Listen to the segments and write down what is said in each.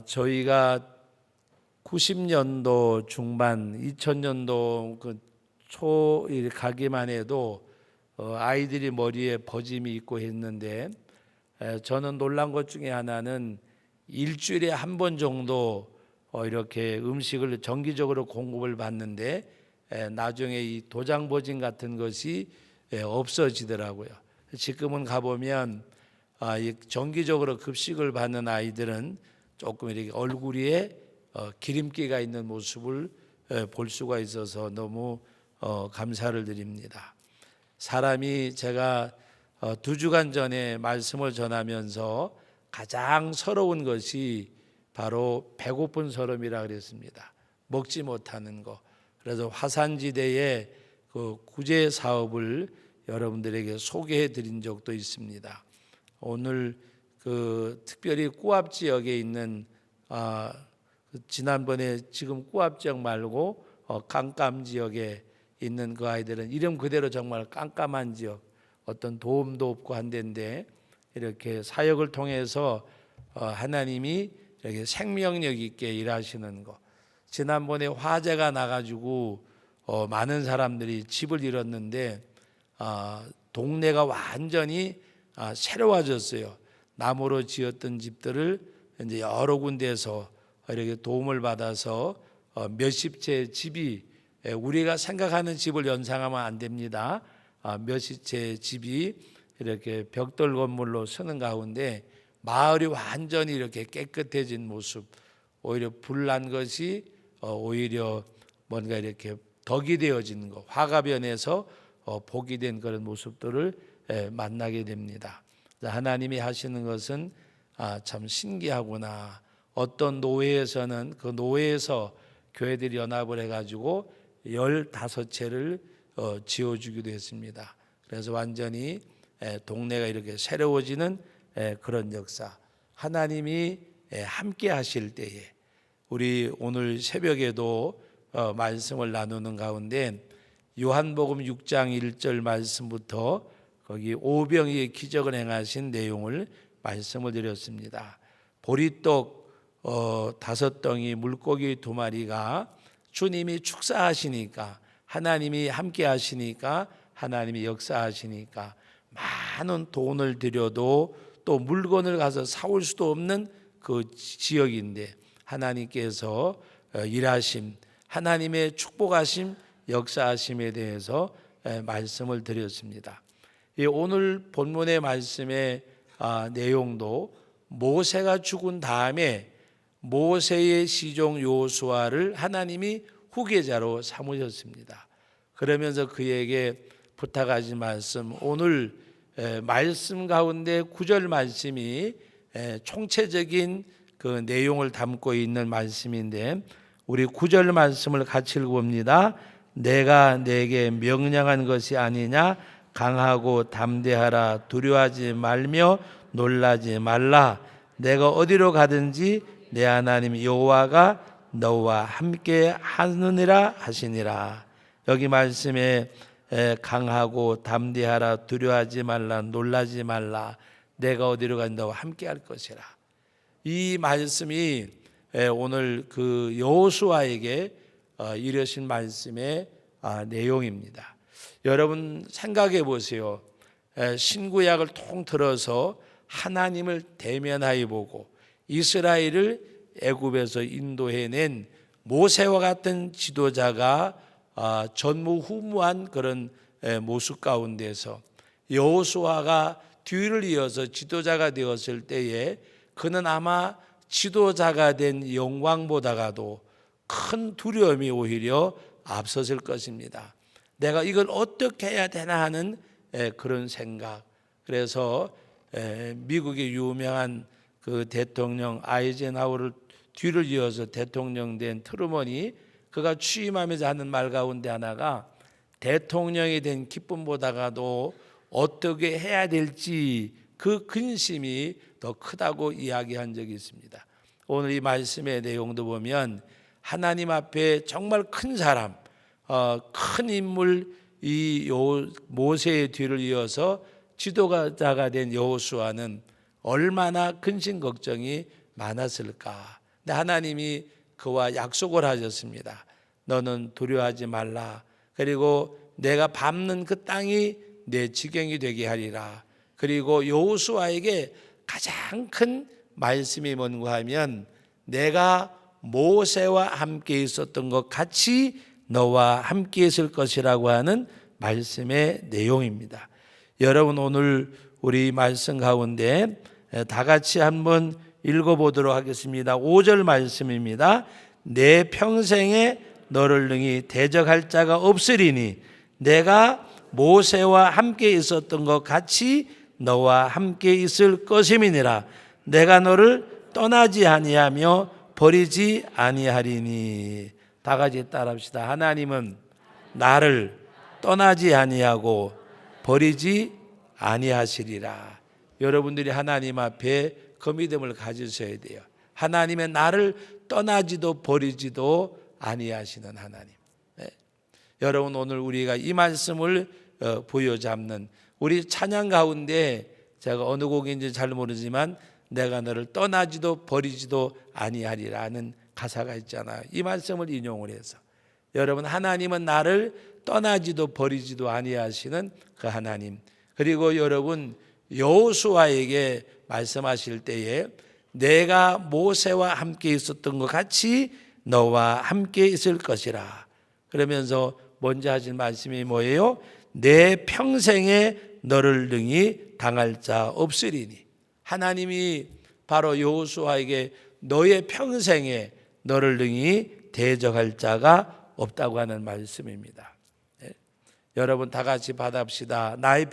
저희가 90년도 중반, 2000년도 초 가기만 해도 아이들이 머리에 버짐이 있고 했는데, 저는 놀란 것 중에 하나는 일주일에 한 번 정도 이렇게 음식을 정기적으로 공급을 받는데, 나중에 이 도장 버짐 같은 것이 없어지더라고요. 지금은 가보면 정기적으로 급식을 받는 아이들은 조금 이렇게 얼굴 위에 기름기가 있는 모습을 볼 수가 있어서 너무 감사를 드립니다. 사람이 제가 2주간 전에 말씀을 전하면서 가장 서러운 것이 바로 배고픈 서름이라 그랬습니다. 먹지 못하는 거. 그래서 화산지대의 그 구제 사업을 여러분들에게 소개해 드린 적도 있습니다. 오늘 특별히 꾸압 지역에 있는 지난번에 지금 꾸압 지역 말고 깜깜 지역에 있는 그 아이들은 이름 그대로 정말 깜깜한 지역, 어떤 도움도 없고 한 데인데, 이렇게 사역을 통해서 하나님이 이렇게 생명력 있게 일하시는 거. 지난번에 화재가 나가지고 많은 사람들이 집을 잃었는데 동네가 완전히 새로워졌어요. 나무로 지었던 집들을 이제 여러 군데에서 이렇게 도움을 받아서 몇십 채 집이, 우리가 생각하는 집을 연상하면 안 됩니다. 몇십 채 집이 이렇게 벽돌 건물로 서는 가운데 마을이 완전히 이렇게 깨끗해진 모습, 오히려 불난 것이 오히려 뭔가 이렇게 덕이 되어진 것, 화가 변해서 복이 된 그런 모습들을 만나게 됩니다. 하나님이 하시는 것은 참 신기하구나. 어떤 노회에서는 그 노회에서 교회들이 연합을 해가지고 15채를 지어주기도 했습니다. 그래서 완전히 동네가 이렇게 새로워지는 그런 역사, 하나님이 함께 하실 때에, 우리 오늘 새벽에도 말씀을 나누는 가운데 요한복음 6장 1절 말씀부터 거기 오병이의 기적을 행하신 내용을 말씀을 드렸습니다. 보리떡 5덩이, 물고기 2마리가 주님이 축사하시니까, 하나님이 함께 하시니까, 하나님이 역사하시니까 많은 돈을 들여도 또 물건을 가서 사올 수도 없는 그 지역인데 하나님께서 일하심, 하나님의 축복하심, 역사하심에 대해서 말씀을 드렸습니다. 오늘 본문의 말씀의 내용도 모세가 죽은 다음에 모세의 시종 여호수아를 하나님이 후계자로 삼으셨습니다. 그러면서 그에게 부탁하신 말씀, 오늘 말씀 가운데 9절 말씀이 총체적인 그 내용을 담고 있는 말씀인데, 우리 9절 말씀을 같이 읽어봅니다. 내가 내게 명령한 것이 아니냐, 강하고 담대하라, 두려워하지 말며 놀라지 말라. 내가 어디로 가든지 내 하나님 여호와가 너와 함께 하느니라 하시니라. 여기 말씀에 강하고 담대하라, 두려워하지 말라, 놀라지 말라, 내가 어디로 가든지 너와 함께 할 것이라. 이 말씀이 오늘 그 여호수아에게 이르신 말씀의 내용입니다. 여러분 생각해 보세요. 신구약을 통틀어서 하나님을 대면하여 보고 이스라엘을 애굽에서 인도해낸 모세와 같은 지도자가 전무후무한 그런 모습 가운데서 여호수아가 뒤를 이어서 지도자가 되었을 때에 그는 아마 지도자가 된 영광보다가도 큰 두려움이 오히려 앞섰을 것입니다. 내가 이걸 어떻게 해야 되나 하는 그런 생각. 그래서 미국의 유명한 그 대통령 아이젠하워를 뒤를 이어서 대통령 된 트루먼이 그가 취임하면서 하는 말 가운데 하나가 대통령이 된 기쁨보다가도 어떻게 해야 될지 그 근심이 더 크다고 이야기한 적이 있습니다. 오늘 이 말씀의 내용도 보면 하나님 앞에 정말 큰 사람, 큰 인물, 이 모세의 뒤를 이어서 지도자가 된 여호수아는 얼마나 근심 걱정이 많았을까? 근데 하나님이 그와 약속을 하셨습니다. 너는 두려워하지 말라. 그리고 내가 밟는 그 땅이 내 지경이 되게 하리라. 그리고 여호수아에게 가장 큰 말씀이 뭔가 하면 내가 모세와 함께 있었던 것 같이 너와 함께 있을 것이라고 하는 말씀의 내용입니다. 여러분, 오늘 우리 말씀 가운데 다 같이 한번 읽어보도록 하겠습니다. 5절 말씀입니다. 내 평생에 너를 능히 대적할 자가 없으리니 내가 모세와 함께 있었던 것 같이 너와 함께 있을 것임이니라. 내가 너를 떠나지 아니하며 버리지 아니하리니. 다 같이 따라합시다. 하나님은 나를 떠나지 아니하고 버리지 아니하시리라. 여러분들이 하나님 앞에 그 믿음을 가지셔야 돼요. 하나님의 나를 떠나지도 버리지도 아니하시는 하나님. 네. 여러분, 오늘 우리가 이 말씀을 부여잡는 우리 찬양 가운데 제가 어느 곡인지 잘 모르지만 내가 너를 떠나지도 버리지도 아니하리라는 가사가 있잖아요. 이 말씀을 인용을 해서 여러분, 하나님은 나를 떠나지도 버리지도 아니하시는 그 하나님. 그리고 여러분, 여호수아에게 말씀하실 때에 내가 모세와 함께 있었던 것 같이 너와 함께 있을 것이라. 그러면서 먼저 하신 말씀이 뭐예요? 내 평생에 너를 능히 당할 자 없으리니. 하나님이 바로 여호수아에게 너의 평생에 너를 능히 대적할 자가 없다고 하는 말씀입니다. 네. 여러분, 다 같이 받아봅시다. 나의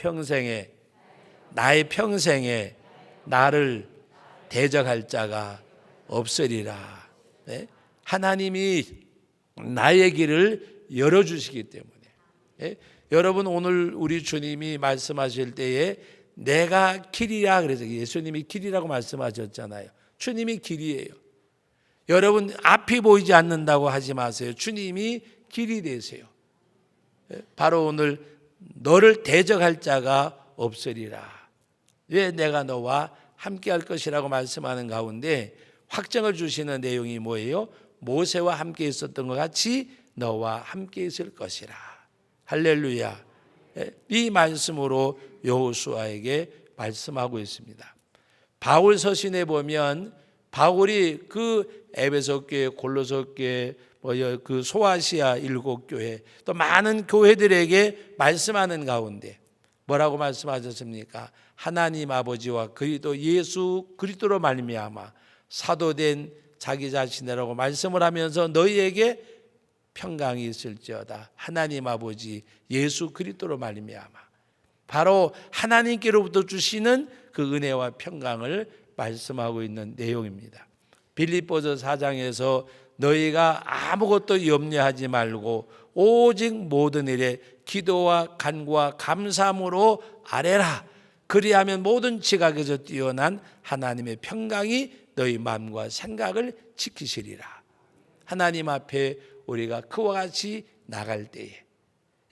평생에 나를 대적할 자가 없으리라. 네. 하나님이 나의 길을 열어주시기 때문에. 네. 여러분, 오늘 우리 주님이 말씀하실 때에 내가 길이라 그래서 예수님이 길이라고 말씀하셨잖아요. 주님이 길이에요. 여러분, 앞이 보이지 않는다고 하지 마세요. 주님이 길이 되세요. 바로 오늘 너를 대적할 자가 없으리라. 왜 내가 너와 함께 할 것이라고 말씀하는 가운데 확정을 주시는 내용이 뭐예요? 모세와 함께 있었던 것 같이 너와 함께 있을 것이라. 할렐루야. 이 말씀으로 여호수아에게 말씀하고 있습니다. 바울 서신에 보면 바울이 그 에베소 교회, 골로새 교회, 그 소아시아 7교회 또 많은 교회들에게 말씀하는 가운데 뭐라고 말씀하셨습니까? 하나님 아버지와 그리스도 예수 그리스도로 말미암아 사도된 자기 자신이라고 말씀을 하면서 너희에게 평강이 있을지어다. 하나님 아버지 예수 그리스도로 말미암아. 바로 하나님께로부터 주시는 그 은혜와 평강을 말씀하고 있는 내용입니다. 빌립보서 4장에서 너희가 아무것도 염려하지 말고 오직 모든 일에 기도와 간구와 감사함으로 아뢰라. 그리하면 모든 지각에서 뛰어난 하나님의 평강이 너희 마음과 생각을 지키시리라. 하나님 앞에 우리가 그와 같이 나갈 때에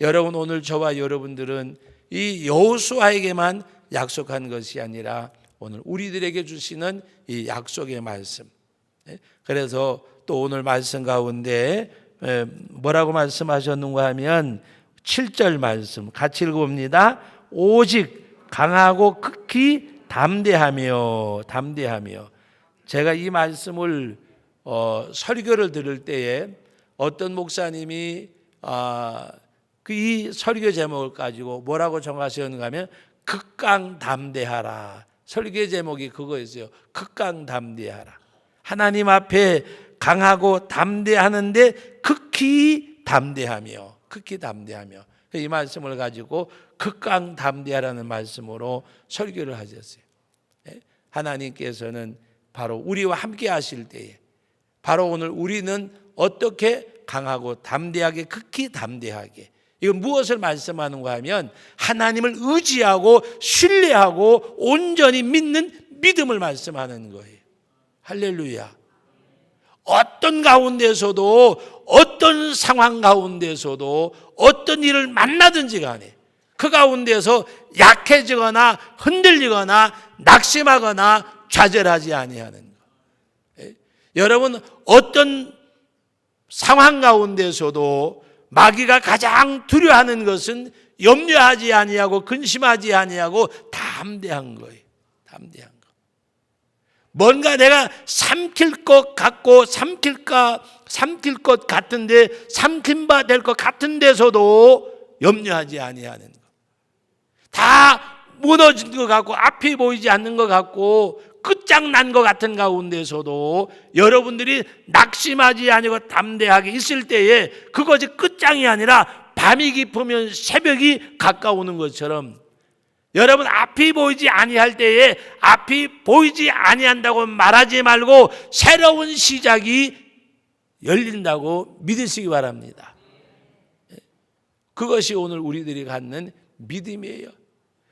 여러분, 오늘 저와 여러분들은 이 여호수아에게만 약속한 것이 아니라 오늘 우리들에게 주시는 이 약속의 말씀. 그래서 또 오늘 말씀 가운데 뭐라고 말씀하셨는가 하면 7절 말씀 같이 읽어봅니다. 오직 강하고 극히 담대하며. 제가 이 말씀을 설교를 들을 때에 어떤 목사님이 이 설교 제목을 가지고 뭐라고 정하셨는가 하면 극강담대하라. 설교 제목이 그거였어요. 극강담대하라. 하나님 앞에 강하고 담대하는데 극히 담대하며. 이 말씀을 가지고 극강담대하라는 말씀으로 설교를 하셨어요. 하나님께서는 바로 우리와 함께 하실 때에 바로 오늘 우리는 어떻게 강하고 담대하게, 극히 담대하게, 이건 무엇을 말씀하는가 하면 하나님을 의지하고 신뢰하고 온전히 믿는 믿음을 말씀하는 거예요. 할렐루야. 어떤 가운데서도 어떤 상황 가운데서도 어떤 일을 만나든지 간에 그 가운데서 약해지거나 흔들리거나 낙심하거나 좌절하지 아니하는 것. 여러분, 어떤 상황 가운데서도 마귀가 가장 두려워하는 것은 염려하지 아니하고 근심하지 아니하고 담대한 거예요. 담대한 거. 뭔가 내가 삼킬 것 같고 삼킬 것 같은데 삼킨 바 될 것 같은 데서도 염려하지 아니하는 거. 다 무너진 것 같고 앞이 보이지 않는 것 같고 끝장난 것 같은 가운데서도 여러분들이 낙심하지 아니고 담대하게 있을 때에 그것이 끝장이 아니라 밤이 깊으면 새벽이 가까우는 것처럼 여러분, 앞이 보이지 아니할 때에 앞이 보이지 아니한다고 말하지 말고 새로운 시작이 열린다고 믿으시기 바랍니다. 그것이 오늘 우리들이 갖는 믿음이에요.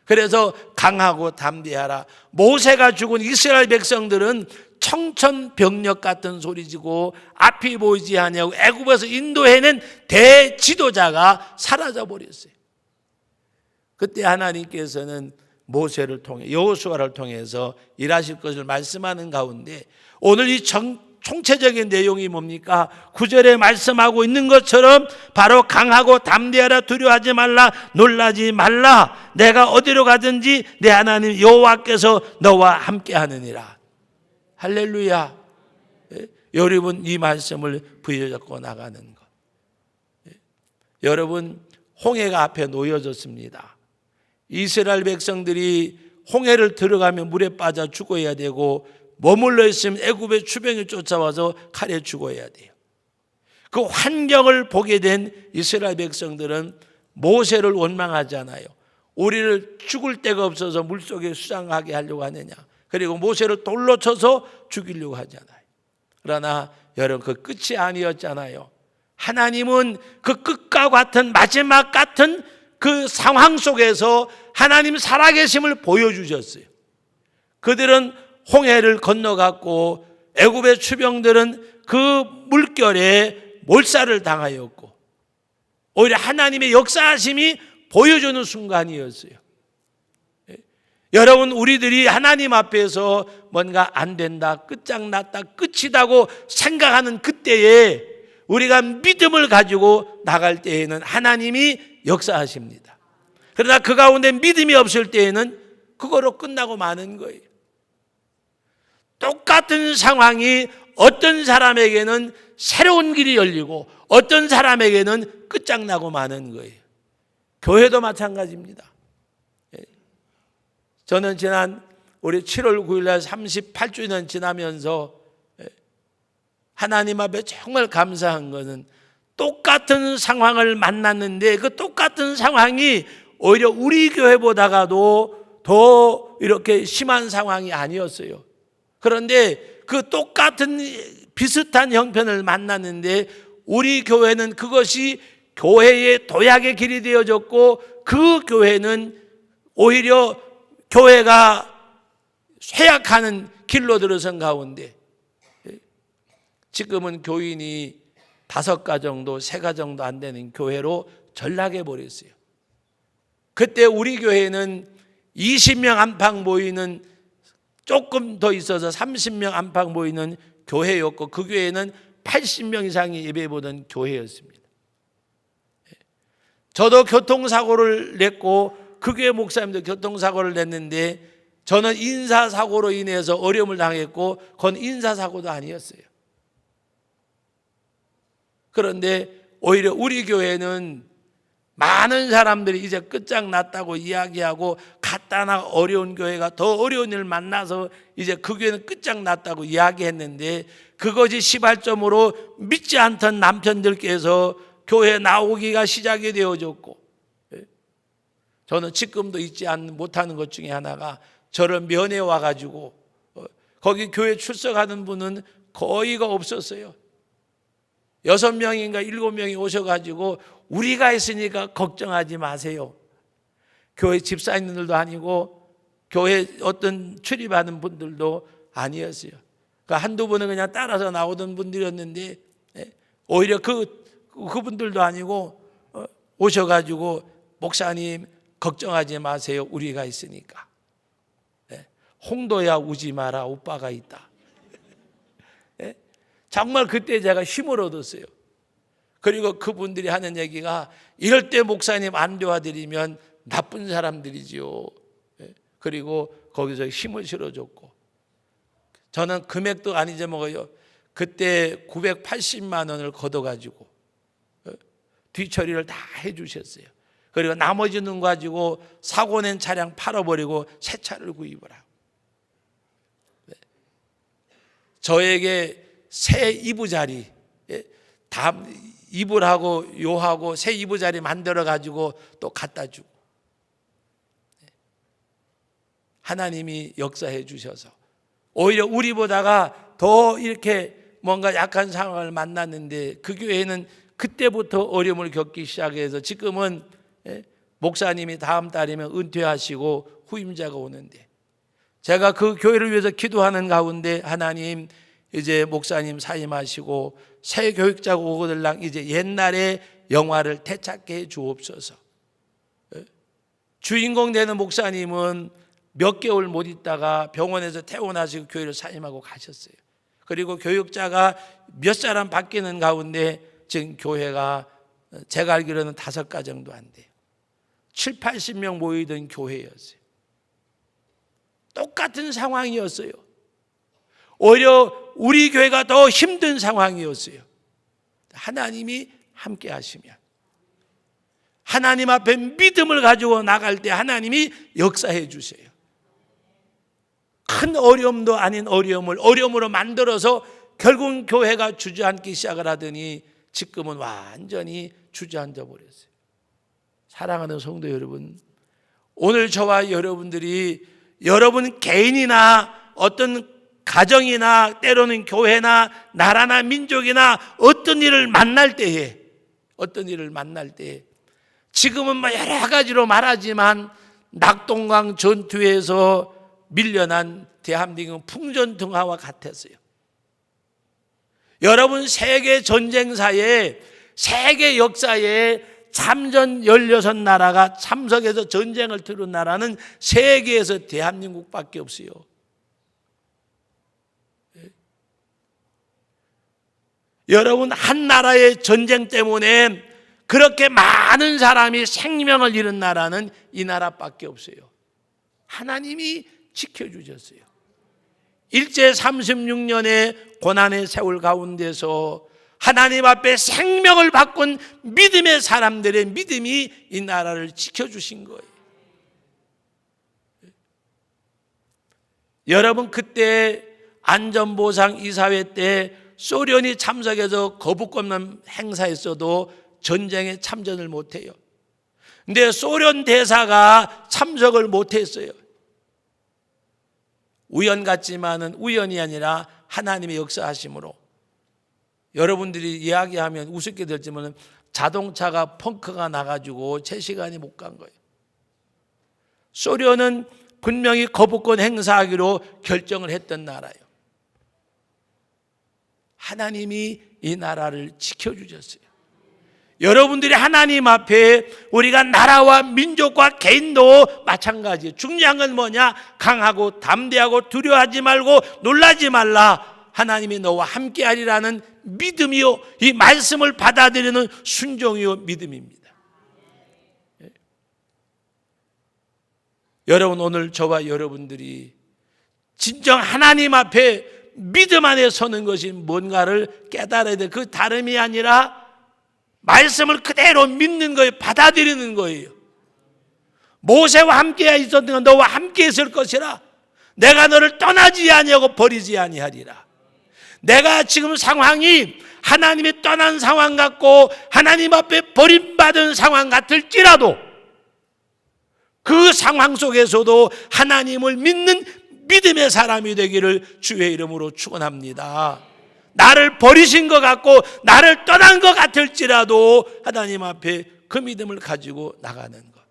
그래서 강하고 담대하라. 모세가 죽은 이스라엘 백성들은 청천벽력 같은 소리지고 앞이 보이지 아니하고 애굽에서 인도해낸 대지도자가 사라져 버렸어요. 그때 하나님께서는 모세를 통해 여호수아를 통해서 일하실 것을 말씀하는 가운데 오늘 이 총체적인 내용이 뭡니까? 9절에 말씀하고 있는 것처럼 바로 강하고 담대하라. 두려워하지 말라. 놀라지 말라. 내가 어디로 가든지 내 하나님 여호와께서 너와 함께 하느니라. 할렐루야. 여러분, 이 말씀을 부여잡고 나가는 것. 여러분, 홍해가 앞에 놓여졌습니다. 이스라엘 백성들이 홍해를 들어가면 물에 빠져 죽어야 되고 머물러 있으면 애굽의 추병이 쫓아와서 칼에 죽어야 돼요. 그 환경을 보게 된 이스라엘 백성들은 모세를 원망하잖아요. 우리를 죽을 데가 없어서 물속에 수장하게 하려고 하느냐. 그리고 모세를 돌로 쳐서 죽이려고 하잖아요. 그러나 여러분, 그 끝이 아니었잖아요. 하나님은 그 끝과 같은 마지막 같은 그 상황 속에서 하나님 살아계심을 보여주셨어요. 그들은 홍해를 건너갔고 애굽의 추병들은 그 물결에 몰살을 당하였고 오히려 하나님의 역사하심이 보여주는 순간이었어요. 여러분, 우리들이 하나님 앞에서 뭔가 안 된다, 끝장났다, 끝이다고 생각하는 그때에 우리가 믿음을 가지고 나갈 때에는 하나님이 역사하십니다. 그러나 그 가운데 믿음이 없을 때에는 그거로 끝나고 마는 거예요. 똑같은 상황이 어떤 사람에게는 새로운 길이 열리고 어떤 사람에게는 끝장나고 마는 거예요. 교회도 마찬가지입니다. 저는 지난 우리 7월 9일 날 38주년 지나면서 하나님 앞에 정말 감사한 것은 똑같은 상황을 만났는데 그 똑같은 상황이 오히려 우리 교회보다가도 더 이렇게 심한 상황이 아니었어요. 그런데 그 똑같은 비슷한 형편을 만났는데 우리 교회는 그것이 교회의 도약의 길이 되어졌고 그 교회는 오히려 교회가 쇠약하는 길로 들어선 가운데 지금은 교인이 5가 정도, 3가 정도 안 되는 교회로 전락해 버렸어요. 그때 우리 교회는 20명 안팎 모이는 조금 더 있어서 30명 안팎 모이는 교회였고 그 교회는 80명 이상이 예배 보던 교회였습니다. 저도 교통사고를 냈고 그 교회 목사님도 교통사고를 냈는데 저는 인사사고로 인해서 어려움을 당했고 그건 인사사고도 아니었어요. 그런데 오히려 우리 교회는 많은 사람들이 이제 끝장났다고 이야기하고 간단하고 어려운 교회가 더 어려운 일을 만나서 이제 그 교회는 끝장났다고 이야기했는데 그것이 시발점으로 믿지 않던 남편들께서 교회에 나오기가 시작이 되어졌고 저는 지금도 잊지 못하는 것 중에 하나가 저를 면회 와가지고 거기 교회 출석하는 분은 거의가 없었어요. 6명인가 7명이 오셔가지고 우리가 있으니까 걱정하지 마세요. 교회 집사님들도 아니고 교회 어떤 출입하는 분들도 아니었어요. 그러니까 한두 분은 그냥 따라서 나오던 분들이었는데 오히려 그분들도 아니고 오셔가지고 목사님 걱정하지 마세요. 우리가 있으니까. 홍도야 우지 마라. 오빠가 있다. 정말 그때 제가 힘을 얻었어요. 그리고 그분들이 하는 얘기가 이럴 때 목사님 안 도와드리면 나쁜 사람들이지요. 그리고 거기서 힘을 실어줬고, 저는 금액도 안 잊어먹어요. 그때 980만 원을 걷어가지고 뒤처리를 다 해주셨어요. 그리고 나머지는 가지고 사고 낸 차량 팔아버리고 새 차를 구입을 하고, 저에게 새 이부자리, 다 이불하고 요하고 새 이부자리 만들어가지고 또 갖다 주고, 하나님이 역사해 주셔서 오히려 우리보다가 더 이렇게 뭔가 약한 상황을 만났는데, 그 교회는 그때부터 어려움을 겪기 시작해서 지금은 목사님이 다음 달이면 은퇴하시고 후임자가 오는데, 제가 그 교회를 위해서 기도하는 가운데 하나님 이제 목사님 사임하시고 새 교육자가 오거들랑 이제 옛날의 영화를 되찾게 해 주옵소서. 주인공 되는 목사님은 몇 개월 못 있다가 병원에서 퇴원하시고 교회를 사임하고 가셨어요. 그리고 교육자가 몇 사람 바뀌는 가운데 지금 교회가 제가 알기로는 5가정도 안 돼요. 7, 80명 모이던 교회였어요. 똑같은 상황이었어요. 오히려 우리 교회가 더 힘든 상황이었어요. 하나님이 함께 하시면, 하나님 앞에 믿음을 가지고 나갈 때 하나님이 역사해 주세요. 큰 어려움도 아닌 어려움으로 만들어서 결국은 교회가 주저앉기 시작을 하더니 지금은 완전히 주저앉아 버렸어요. 사랑하는 성도 여러분, 오늘 저와 여러분들이 여러분 개인이나 어떤 가정이나 때로는 교회나 나라나 민족이나 어떤 일을 만날 때에 지금은 뭐 여러 가지로 말하지만 낙동강 전투에서 밀려난 대한민국은 풍전등화와 같았어요. 여러분, 세계 전쟁사에, 세계 역사에 참전 16나라가 참석해서 전쟁을 치른 나라는 세계에서 대한민국밖에 없어요. 여러분, 한 나라의 전쟁 때문에 그렇게 많은 사람이 생명을 잃은 나라는 이 나라밖에 없어요. 하나님이 지켜주셨어요. 일제 36년의 고난의 세월 가운데서 하나님 앞에 생명을 바꾼 믿음의 사람들의 믿음이 이 나라를 지켜주신 거예요. 여러분, 그때 안전보상 이사회 때 소련이 참석해서 거부권만 행사했어도 전쟁에 참전을 못해요. 근데 소련 대사가 참석을 못했어요. 우연 같지만은 우연이 아니라 하나님의 역사하심으로. 여러분들이 이야기하면 우습게 들지만 자동차가 펑크가 나가지고 제 시간이 못 간 거예요. 소련은 분명히 거부권 행사하기로 결정을 했던 나라예요. 하나님이 이 나라를 지켜주셨어요. 여러분들이 하나님 앞에 우리가 나라와 민족과 개인도 마찬가지예요. 중요한 건 뭐냐? 강하고 담대하고 두려워하지 말고 놀라지 말라. 하나님이 너와 함께하리라는 믿음이요, 이 말씀을 받아들이는 순종이요 믿음입니다. 여러분, 오늘 저와 여러분들이 진정 하나님 앞에 믿음 안에 서는 것이 뭔가를 깨달아야 돼. 그 다름이 아니라 말씀을 그대로 믿는 거예요. 받아들이는 거예요. 모세와 함께 있었던 건 너와 함께 있을 것이라. 내가 너를 떠나지 아니하고 버리지 아니하리라. 내가 지금 상황이 하나님이 떠난 상황 같고 하나님 앞에 버림받은 상황 같을지라도 그 상황 속에서도 하나님을 믿는 믿음의 사람이 되기를 주의 이름으로 축원합니다. 나를 버리신 것 같고 나를 떠난 것 같을지라도 하나님 앞에 그 믿음을 가지고 나가는 것.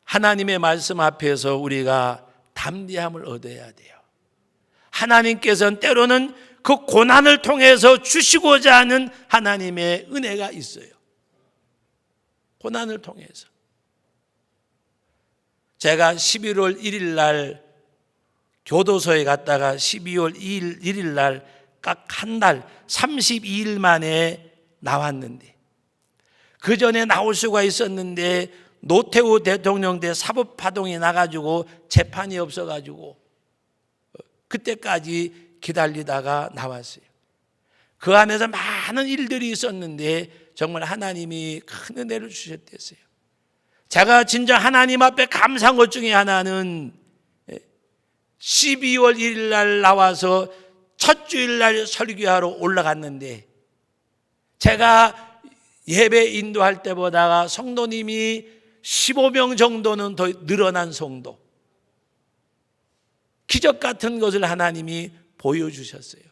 하나님의 말씀 앞에서 우리가 담대함을 얻어야 돼요. 하나님께서는 때로는 그 고난을 통해서 주시고자 하는 하나님의 은혜가 있어요. 고난을 통해서. 제가 11월 1일 날 교도소에 갔다가 12월 1일 날 각 한 달 32일 만에 나왔는데, 그 전에 나올 수가 있었는데 노태우 대통령 때 사법파동이 나가지고 재판이 없어가지고 그때까지 기다리다가 나왔어요. 그 안에서 많은 일들이 있었는데 정말 하나님이 큰 은혜를 주셨댔어요. 제가 진짜 하나님 앞에 감사한 것 중에 하나는 12월 1일 날 나와서 첫 주일날 설교하러 올라갔는데, 제가 예배 인도할 때보다 성도님이 15명 정도는 더 늘어난 성도, 기적 같은 것을 하나님이 보여주셨어요.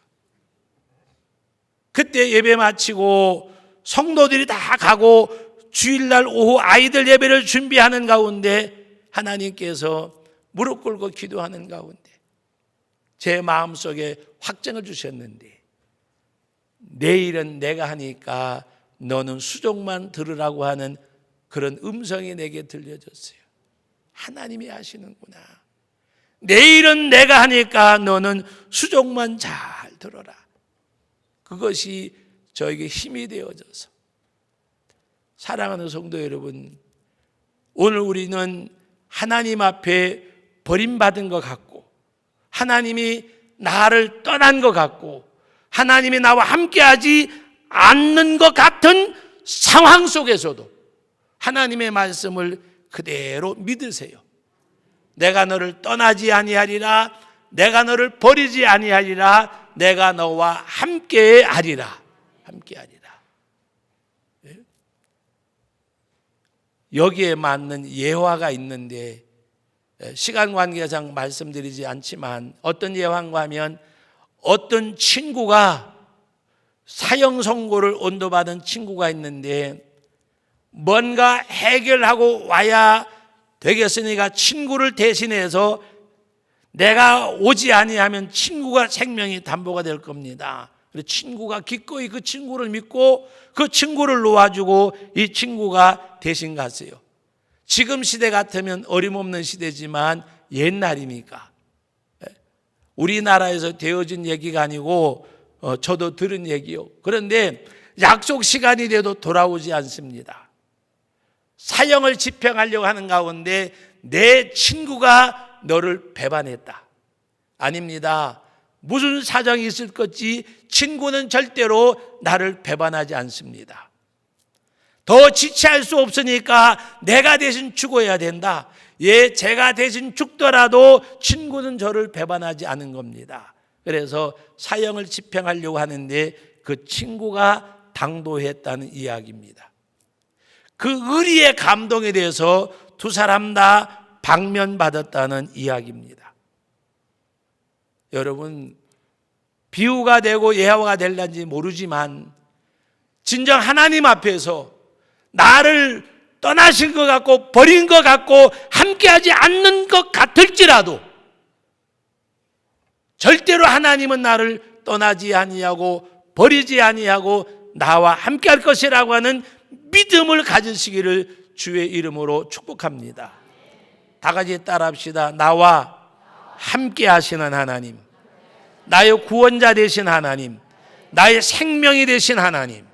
그때 예배 마치고 성도들이 다 가고 주일날 오후 아이들 예배를 준비하는 가운데 하나님께서 무릎 꿇고 기도하는 가운데 제 마음속에 확증을 주셨는데, 내일은 내가 하니까 너는 수종만 들으라고 하는 그런 음성이 내게 들려졌어요. 하나님이 하시는구나. 내일은 내가 하니까 너는 수종만 잘 들어라. 그것이 저에게 힘이 되어져서, 사랑하는 성도 여러분, 오늘 우리는 하나님 앞에 버림받은 것 같고, 하나님이 나를 떠난 것 같고, 하나님이 나와 함께하지 않는 것 같은 상황 속에서도 하나님의 말씀을 그대로 믿으세요. 내가 너를 떠나지 아니하리라, 내가 너를 버리지 아니하리라, 내가 너와 함께하리라. 함께하리라. 여기에 맞는 예화가 있는데, 시간 관계상 말씀드리지 않지만 어떤 예화인가 하면, 어떤 친구가 사형 선고를 언도받은 친구가 있는데 뭔가 해결하고 와야 되겠으니까 친구를 대신해서 내가 오지 아니하면 친구가 생명이 담보가 될 겁니다. 그래서 친구가 기꺼이 그 친구를 믿고 그 친구를 놓아주고 이 친구가 대신 갔어요. 지금 시대 같으면 어림없는 시대지만 옛날이니까, 우리나라에서 되어진 얘기가 아니고 저도 들은 얘기요. 그런데 약속 시간이 돼도 돌아오지 않습니다. 사형을 집행하려고 하는 가운데 내 친구가 너를 배반했다. 아닙니다. 무슨 사정이 있을 것지 친구는 절대로 나를 배반하지 않습니다. 더 지체할 수 없으니까 내가 대신 죽어야 된다. 예, 제가 대신 죽더라도 친구는 저를 배반하지 않은 겁니다. 그래서 사형을 집행하려고 하는데 그 친구가 당도했다는 이야기입니다. 그 의리의 감동에 대해서 두 사람 다 방면받았다는 이야기입니다. 여러분, 비유가 되고 예화가 될런지 모르지만 진정 하나님 앞에서 나를 떠나신 것 같고 버린 것 같고 함께하지 않는 것 같을지라도 절대로 하나님은 나를 떠나지 아니하고 버리지 아니하고 나와 함께할 것이라고 하는 믿음을 가지시기를 주의 이름으로 축복합니다. 다 같이 따라합시다. 나와 함께하시는 하나님, 나의 구원자 되신 하나님, 나의 생명이 되신 하나님.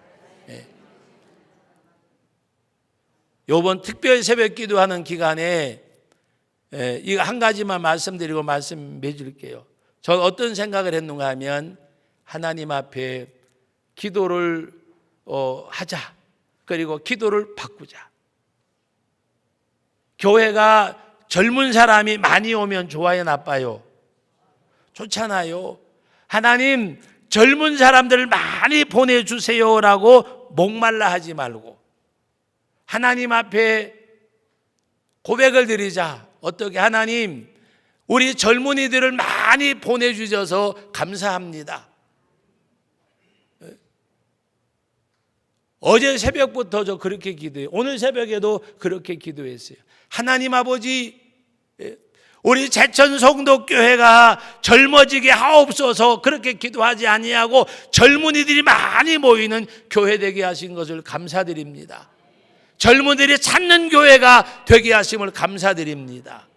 이번 특별 새벽 기도하는 기간에 이거 한 가지만 말씀드리고 말씀 맺을게요. 저는 어떤 생각을 했는가 하면, 하나님 앞에 기도를 하자. 그리고 기도를 바꾸자. 교회가 젊은 사람이 많이 오면 좋아요, 나빠요? 좋잖아요. 하나님, 젊은 사람들을 많이 보내주세요라고 목말라 하지 말고 하나님 앞에 고백을 드리자. 어떻게? 하나님, 우리 젊은이들을 많이 보내주셔서 감사합니다. 어제 새벽부터 저 그렇게 기도해요. 오늘 새벽에도 그렇게 기도했어요. 하나님 아버지, 우리 제천 성도교회가 젊어지게 하옵소서. 그렇게 기도하지 아니하고 젊은이들이 많이 모이는 교회 되게 하신 것을 감사드립니다. 젊은이들이 찾는 교회가 되게 하심을 감사드립니다.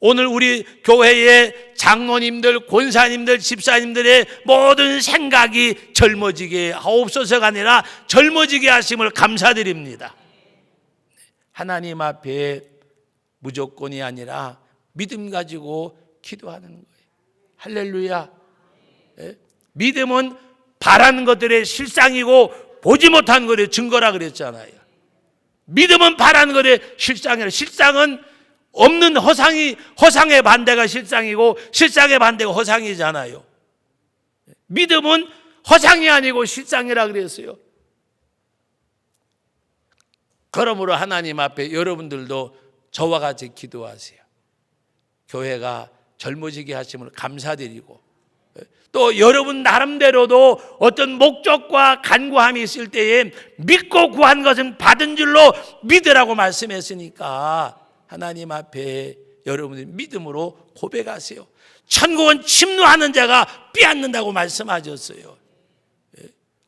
오늘 우리 교회의 장로님들, 권사님들, 집사님들의 모든 생각이 젊어지게 하옵소서가 아니라 젊어지게 하심을 감사드립니다. 하나님 앞에 무조건이 아니라 믿음 가지고 기도하는 거예요. 할렐루야. 믿음은 바라는 것들의 실상이고 보지 못한 것의 증거라 그랬잖아요. 믿음은 바라는 것의 실상이라. 실상은 없는 허상의 반대가 실상이고 실상의 반대가 허상이잖아요. 믿음은 허상이 아니고 실상이라 그랬어요. 그러므로 하나님 앞에 여러분들도 저와 같이 기도하세요. 교회가 젊어지게 하심을 감사드리고, 또 여러분 나름대로도 어떤 목적과 간구함이 있을 때에 믿고 구한 것은 받은 줄로 믿으라고 말씀했으니까 하나님 앞에 여러분들이 믿음으로 고백하세요. 천국은 침노하는 자가 빼앗는다고 말씀하셨어요.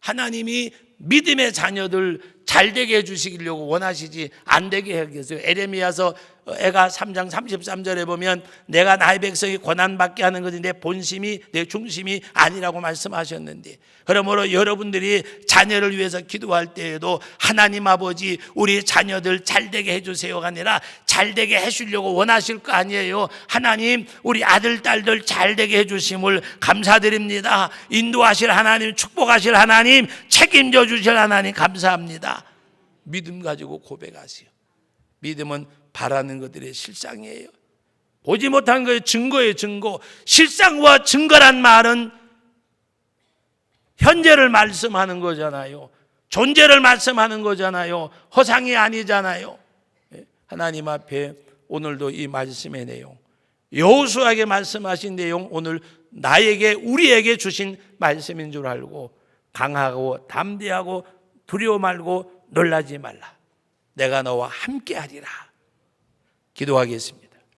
하나님이 믿음의 자녀들 잘 되게 해주시려고 원하시지 안 되게 하겠어요. 에레미야서 애가 3장 33절에 보면 내가 나의 백성이 고난받게 하는 것이 내 본심이 내 중심이 아니라고 말씀하셨는데, 그러므로 여러분들이 자녀를 위해서 기도할 때에도 하나님 아버지 우리 자녀들 잘 되게 해주세요가 아니라 잘 되게 해주려고 원하실 거 아니에요. 하나님 우리 아들 딸들 잘 되게 해주심을 감사드립니다. 인도하실 하나님, 축복하실 하나님, 책임져 주실 하나님 감사합니다. 믿음 가지고 고백하세요. 믿음은 바라는 것들의 실상이에요. 보지 못한 것의 증거의 증거. 실상과 증거란 말은 현재를 말씀하는 거잖아요. 존재를 말씀하는 거잖아요. 허상이 아니잖아요. 하나님 앞에 오늘도 이 말씀의 내용, 여호수아에게 말씀하신 내용, 오늘 나에게 우리에게 주신 말씀인 줄 알고 강하고 담대하고 두려워 말고 놀라지 말라. 내가 너와 함께 하리라. 기도하겠습니다.